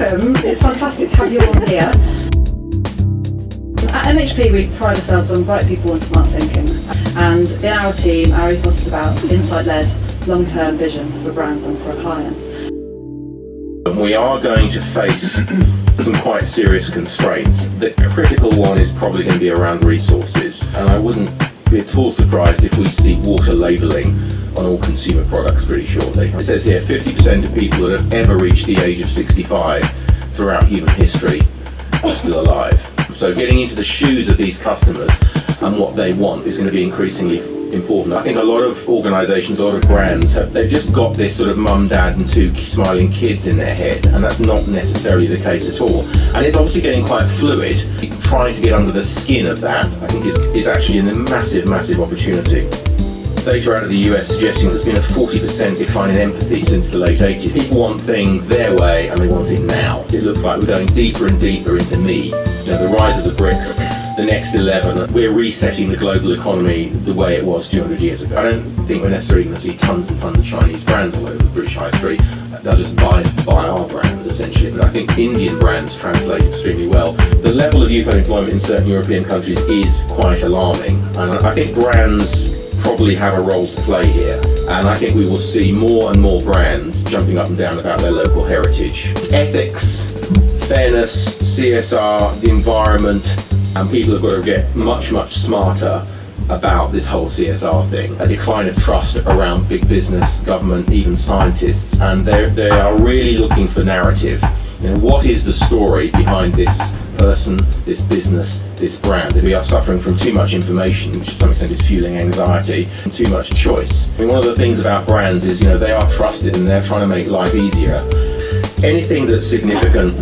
welcome. It's fantastic to have you all here. At MHP, we pride ourselves on bright people and smart thinking. And in our team, our ethos is about insight-led, long-term vision for brands and for our clients. We are going to face some quite serious constraints. The critical one is probably going to be around resources, and I wouldn't be at all surprised if we see water labelling on all consumer products pretty shortly. It says here 50% of people that have ever reached the age of 65 throughout human history are still alive. So getting into the shoes of these customers and what they want is going to be increasingly important. I think a lot of organisations, a lot of brands, they've just got this sort of mum, dad and two smiling kids in their head, and that's not necessarily the case at all. And it's obviously getting quite fluid. Trying to get under the skin of that, I think, is actually a massive, massive opportunity. Data out of the US suggesting there's been a 40% decline in empathy since the late 80s. People want things their way and they want it now. It looks like we're going deeper and deeper into me. You know, the rise of the BRICS, the next 11, we're resetting the global economy the way it was 200 years ago. I don't think we're necessarily going to see tons and tons of Chinese brands all over the British High Street. They'll just buy our brands essentially, but I think Indian brands translate extremely well. The level of youth unemployment in certain European countries is quite alarming, and I think brands probably have a role to play here, and I think we will see more and more brands jumping up and down about their local heritage. Ethics, fairness, CSR, the environment, and people have got to get much, much smarter about this whole CSR thing. A decline of trust around big business, government, even scientists, and they are really looking for narrative. You know, what is the story behind this person, this business, this brand? We are suffering from too much information, which to some extent is fueling anxiety, and too much choice. I mean, one of the things about brands is, you know, they are trusted and they're trying to make life easier. Anything that's significant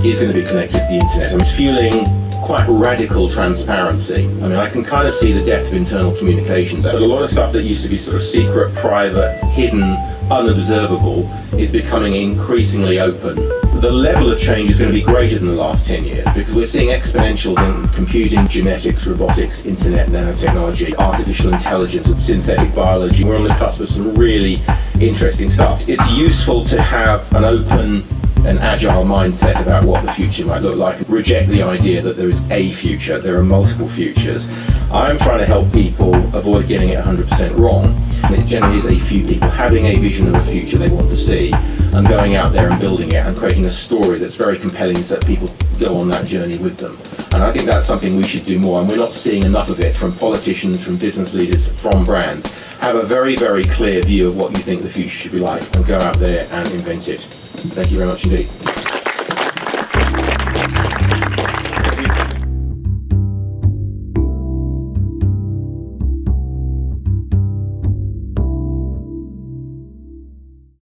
is going to be connected to the internet, and it's fueling quite radical transparency. I mean, I can kind of see the death of internal communications, but a lot of stuff that used to be sort of secret, private, hidden, unobservable is becoming increasingly open. The level of change is going to be greater than the last 10 years because we're seeing exponentials in computing, genetics, robotics, internet, nanotechnology, artificial intelligence, and synthetic biology. We're on the cusp of some really interesting stuff. It's useful to have an open and agile mindset about what the future might look like. Reject the idea that there is a future, there are multiple futures. I'm trying to help people avoid getting it 100% wrong. And it generally is a few people having a vision of a future they want to see and going out there and building it and creating a story that's very compelling so that people go on that journey with them. And I think that's something we should do more, and we're not seeing enough of it from politicians, from business leaders, from brands. Have a very, very clear view of what you think the future should be like and go out there and invent it. Thank you very much indeed.